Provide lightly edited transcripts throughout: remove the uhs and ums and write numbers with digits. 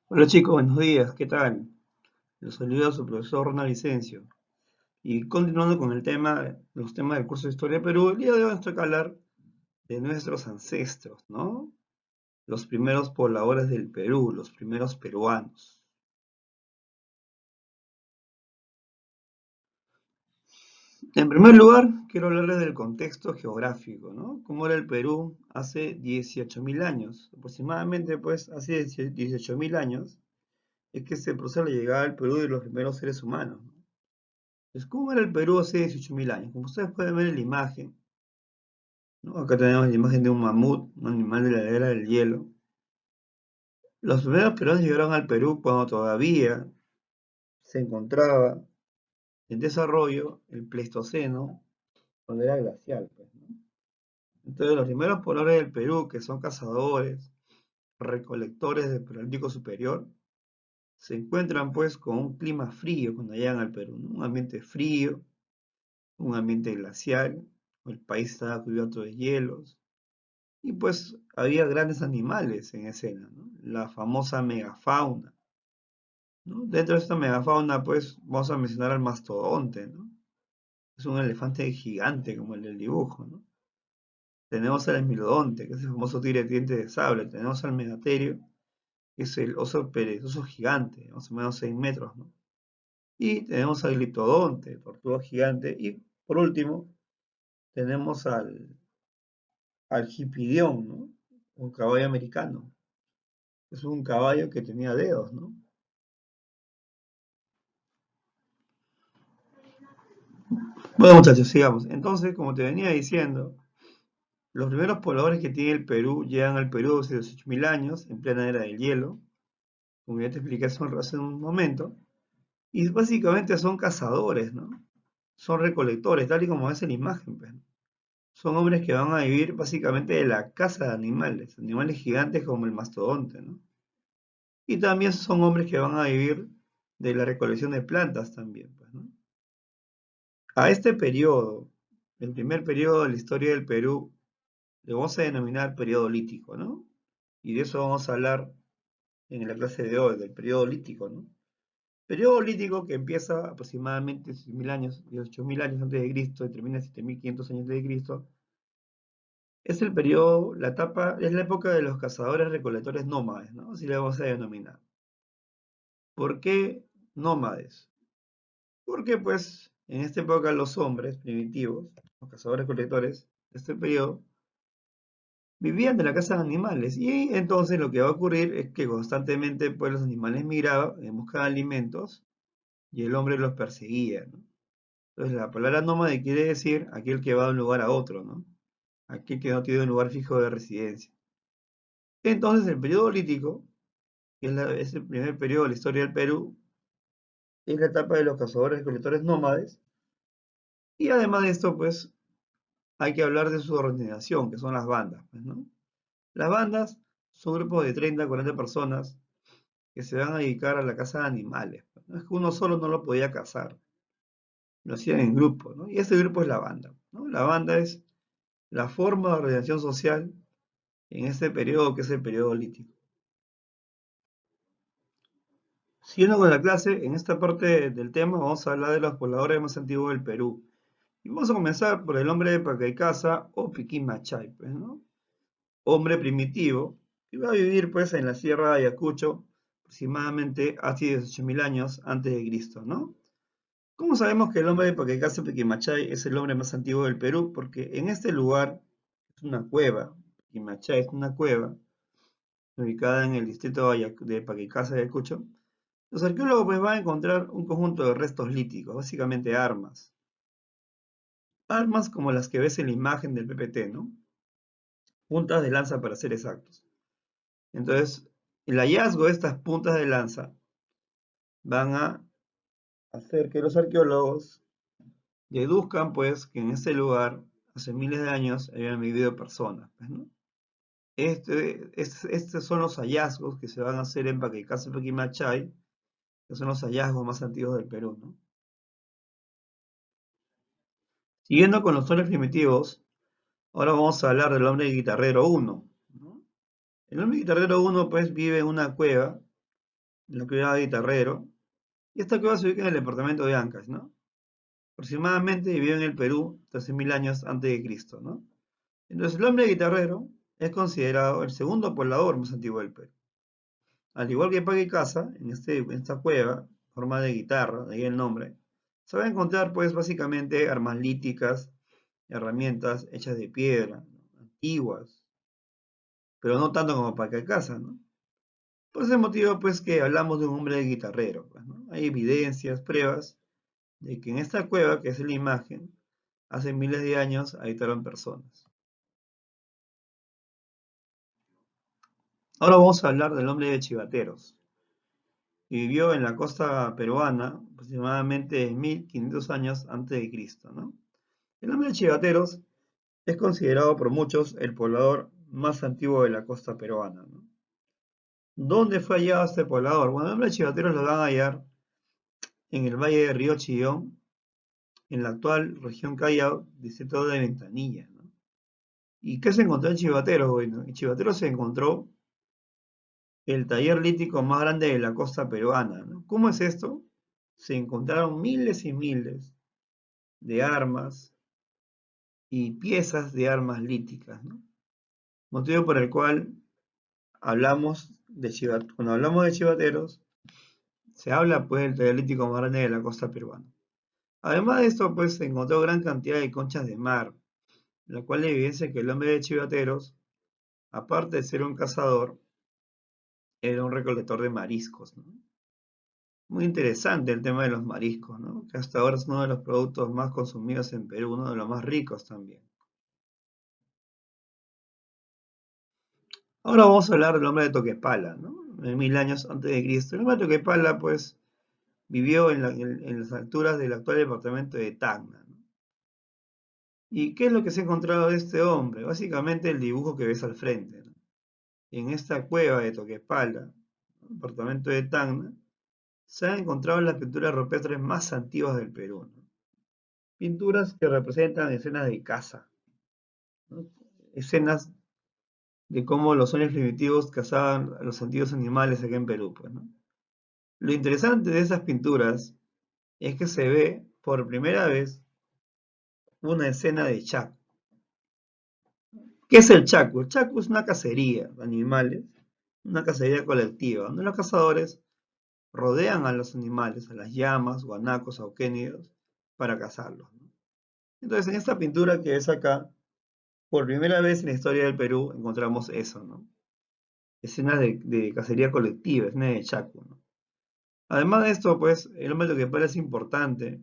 Hola chicos, buenos días, ¿qué tal? Los saluda su profesor Ronald Vicencio. Y continuando con el tema, los temas del curso de Historia de Perú, el día de hoy nos toca hablar de nuestros ancestros, ¿no? Los primeros pobladores del Perú, los primeros peruanos. En primer lugar, quiero hablarles del contexto geográfico, ¿no? ¿Cómo era el Perú hace 18.000 años? Aproximadamente, pues, hace 18.000 años es que se procede la llegada al Perú de los primeros seres humanos, ¿no? Pues, ¿cómo era el Perú hace 18.000 años? Como ustedes pueden ver en la imagen, ¿no? Acá tenemos la imagen de un mamut, un animal de la era del hielo. Los primeros peruanos llegaron al Perú cuando todavía se encontraba en desarrollo el Pleistoceno, cuando era glacial, pues, ¿no? Entonces, los primeros pobladores del Perú, que son cazadores, recolectores del Paleolítico Superior, se encuentran pues con un clima frío cuando llegan al Perú, ¿no? Un ambiente frío, un ambiente glacial, el país estaba cubierto de hielos, y pues había grandes animales en escena, ¿no? La famosa megafauna, ¿no? Dentro de esta megafauna, pues vamos a mencionar al mastodonte, ¿no? Es un elefante gigante como el del dibujo, ¿no? Tenemos al esmilodonte, que es el famoso tigre de dientes de sable. Tenemos al megaterio, que es el oso perezoso gigante, más o menos 6 metros, ¿no? Y tenemos al gliptodonte, tortuga gigante. Y por último, tenemos al hipidión, ¿no? Un caballo americano. Es un caballo que tenía dedos, ¿no? Bueno, muchachos, sigamos. Entonces, como te venía diciendo, los primeros pobladores que tiene el Perú llegan al Perú hace 18.000 años, en plena era del hielo, como ya te expliqué hace un momento, y básicamente son cazadores, ¿no? Son recolectores, tal y como es en la imagen, pues, ¿no? Son hombres que van a vivir básicamente de la caza de animales, animales gigantes como el mastodonte, ¿no? Y también son hombres que van a vivir de la recolección de plantas también, pues, ¿no? A este periodo, el primer periodo de la historia del Perú, le vamos a denominar periodo lítico, ¿no? Y de eso vamos a hablar en la clase de hoy, del periodo lítico, ¿no? Periodo lítico que empieza aproximadamente 6.000 años, 18.000 años antes de Cristo y termina 7.500 años antes de Cristo. Es el periodo, la etapa, es la época de los cazadores recolectores nómades, ¿no? Así le vamos a denominar. ¿Por qué nómades? Porque pues en esta época los hombres primitivos, los cazadores recolectores de este periodo, vivían de la caza de animales y entonces lo que va a ocurrir es que constantemente pues los animales migraban en busca de alimentos y el hombre los perseguía, ¿no? Entonces la palabra nómade quiere decir aquel que va de un lugar a otro, ¿no? Aquel que no tiene un lugar fijo de residencia. Entonces el periodo lítico, que es el primer periodo de la historia del Perú, es la etapa de los cazadores recolectores nómades y además de esto pues hay que hablar de su organización, que son las bandas, pues, ¿no? Las bandas son grupos de 30 a 40 personas que se van a dedicar a la caza de animales, pues, ¿no? Es que uno solo no lo podía cazar, lo hacían en grupo, ¿no? Y ese grupo es la banda, ¿no? La banda es la forma de organización social en este periodo que es el periodo lítico. Siguiendo con la clase, en esta parte del tema vamos a hablar de los pobladores más antiguos del Perú. Y vamos a comenzar por el hombre de Pacaycasa o Piquimachay, pues, ¿no? Hombre primitivo, que iba a vivir pues en la Sierra de Ayacucho aproximadamente hace 18.000 años antes de Cristo, ¿no? ¿Cómo sabemos que el hombre de Pacaycasa Piquimachay es el hombre más antiguo del Perú? Porque en este lugar es una cueva, Piquimachay es una cueva ubicada en el distrito de Pacaycasa de Ayacucho. Los arqueólogos pues van a encontrar un conjunto de restos líticos, básicamente armas. Armas como las que ves en la imagen del PPT, ¿no? Puntas de lanza para ser exactos. Entonces, el hallazgo de estas puntas de lanza van a hacer que los arqueólogos deduzcan pues que en este lugar hace miles de años habían vivido personas, pues, ¿no? Estos son los hallazgos que se van a hacer en Paquicasa y Paquimachay, que son los hallazgos más antiguos del Perú, ¿no? Siguiendo con los hombres primitivos, ahora vamos a hablar del hombre guitarrero 1, ¿no? El hombre guitarrero 1 pues vive en una cueva en la cueva de Guitarrero, y esta cueva se ubica en el departamento de Ancash, ¿no? Aproximadamente vivió en el Perú 13.000 años antes de Cristo, ¿no? Entonces el hombre guitarrero es considerado el segundo poblador más antiguo del Perú. Al igual que Paca y Casa, en esta cueva, forma de guitarra, de ahí el nombre, se va a encontrar pues básicamente armas líticas, herramientas hechas de piedra, ¿no? Antiguas, pero no tanto como Paca y Casa, ¿no? Por ese motivo pues que hablamos de un hombre guitarrero, pues, ¿no? Hay evidencias, pruebas de que en esta cueva, que es la imagen, hace miles de años habitaron personas. Ahora vamos a hablar del hombre de Chivateros, que vivió en la costa peruana aproximadamente 1500 años antes de Cristo, ¿no? El hombre de Chivateros es considerado por muchos el poblador más antiguo de la costa peruana, ¿no? ¿Dónde fue hallado este poblador? Bueno, el hombre de Chivateros lo van a hallar en el valle de Río Chillón, en la actual región Callao, distrito de Ventanilla, ¿no? ¿Y qué se encontró en Chivateros? Bueno, en Chivateros se encontró el taller lítico más grande de la costa peruana, ¿no? ¿Cómo es esto? Se encontraron miles y miles de armas y piezas de armas líticas, ¿no? Motivo por el cual cuando hablamos de chivateros, se habla pues del taller lítico más grande de la costa peruana. Además de esto, pues se encontró gran cantidad de conchas de mar, la cual evidencia que el hombre de chivateros, aparte de ser un cazador, era un recolector de mariscos, ¿no? Muy interesante el tema de los mariscos, ¿no? Que hasta ahora es uno de los productos más consumidos en Perú, uno de los más ricos también. Ahora vamos a hablar del hombre de Toquepala, ¿no? De 1000 años antes de Cristo. El hombre de Toquepala, pues, vivió en las alturas del actual departamento de Tacna, ¿no? ¿Y qué es lo que se ha encontrado de este hombre? Básicamente el dibujo que ves al frente, ¿no? En esta cueva de Toquepala, ¿no? Departamento de Tacna, se han encontrado las pinturas rupestres más antiguas del Perú, ¿no? Pinturas que representan escenas de caza, ¿no? Escenas de cómo los hombres primitivos cazaban a los antiguos animales acá en Perú, pues, ¿no? Lo interesante de esas pinturas es que se ve por primera vez una escena de chaco. ¿Qué es el chaco? El chaco es una cacería de animales, una cacería colectiva, donde los cazadores rodean a los animales, a las llamas, guanacos, auquénidos, para cazarlos, ¿no? Entonces, en esta pintura que ves acá, por primera vez en la historia del Perú encontramos eso, ¿no? Escenas de cacería colectiva, escenas de chaco, ¿no? Además de esto, pues, el hombre de Toquepala es importante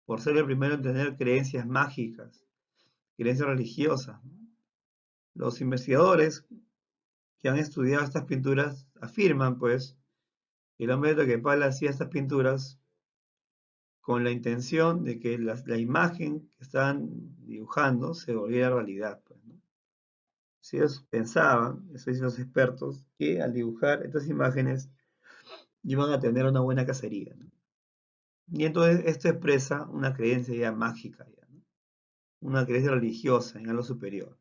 por ser el primero en tener creencias mágicas, creencias religiosas, ¿no? Los investigadores que han estudiado estas pinturas afirman, pues, que el hombre de Toquepala hacía estas pinturas con la intención de que la imagen que estaban dibujando se volviera realidad, pues, ¿no? Si ellos pensaban, eso dicen los expertos, que al dibujar estas imágenes iban a tener una buena cacería, ¿no? Y entonces esto expresa una creencia ya mágica, ya, ¿no? Una creencia religiosa en algo superior.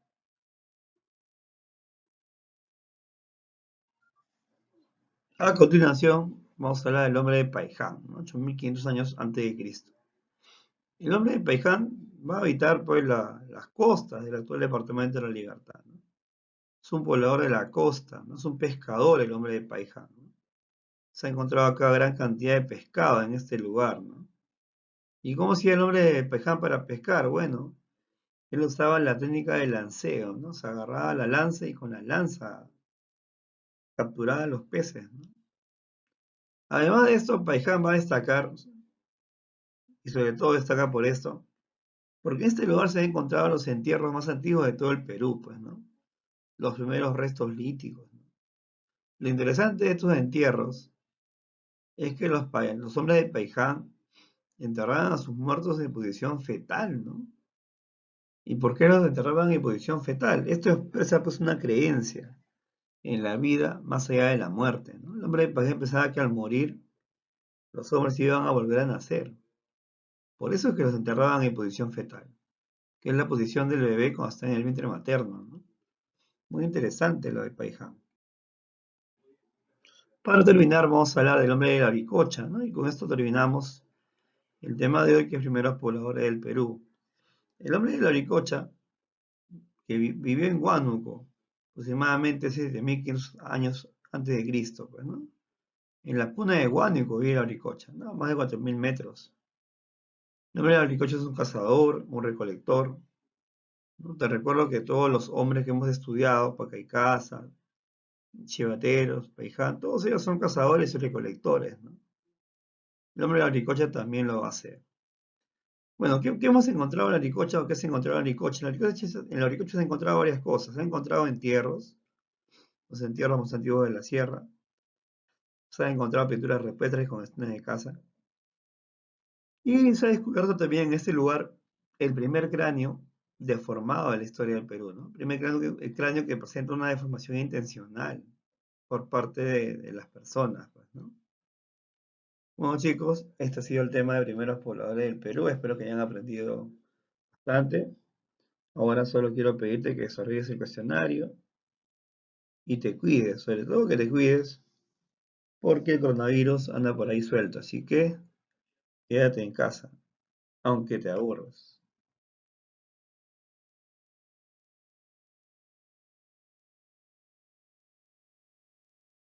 A continuación, vamos a hablar del hombre de Paiján, ¿no? 8500 años antes de Cristo. El hombre de Paiján va a habitar pues, las costas del actual departamento de La Libertad, ¿no? Es un poblador de la costa, no es un pescador el hombre de Paiján, ¿no? Se ha encontrado acá gran cantidad de pescado en este lugar, ¿no? ¿Y cómo hacía el hombre de Paiján para pescar? Bueno, él usaba la técnica del lanceo, ¿no? Se agarraba la lanza y con la lanza capturaba los peces, ¿no? Además de esto, Paiján va a destacar, y sobre todo destaca por esto, porque en este lugar se han encontrado los entierros más antiguos de todo el Perú, pues, ¿no? Los primeros restos líticos, ¿no? Lo interesante de estos entierros es que los hombres de Paiján enterraban a sus muertos en posición fetal, ¿no? ¿Y por qué los enterraban en posición fetal? Esto expresa pues una creencia en la vida más allá de la muerte, ¿no? El hombre de Paiján pensaba que al morir los hombres iban a volver a nacer. Por eso es que los enterraban en posición fetal, que es la posición del bebé cuando está en el vientre materno, ¿no? Muy interesante lo de Paiján. Para terminar, vamos a hablar del hombre de la Viricocha, ¿no? Y con esto terminamos el tema de hoy, que es primeros pobladores del Perú. El hombre de la Viricocha, que vivió en Huánuco, aproximadamente 7.500 años antes de Cristo, pues, ¿no? En la cuna de Huánuco vive la Viricocha, ¿no? Más de 4.000 metros. El hombre de la Viricocha es un cazador, un recolector, ¿no? Te recuerdo que todos los hombres que hemos estudiado, Pacaycasa, Chivateros, Paiján, todos ellos son cazadores y recolectores, ¿no? El hombre de la Viricocha también lo va a hacer. Bueno, ¿qué hemos encontrado en la Ricocha o qué se encontrado en la Ricocha? En la Ricocha se han encontrado varias cosas. Se han encontrado entierros, los entierros más antiguos de la sierra. Se han encontrado pinturas rupestres con escenas de caza. Y se ha descubierto también en este lugar el primer cráneo deformado de la historia del Perú, ¿no? El cráneo que presenta una deformación intencional por parte de las personas, pues, ¿no? Bueno, chicos, este ha sido el tema de primeros pobladores del Perú. Espero que hayan aprendido bastante. Ahora solo quiero pedirte que desarrolles el cuestionario y te cuides, sobre todo que te cuides, porque el coronavirus anda por ahí suelto, así que quédate en casa, aunque te aburras.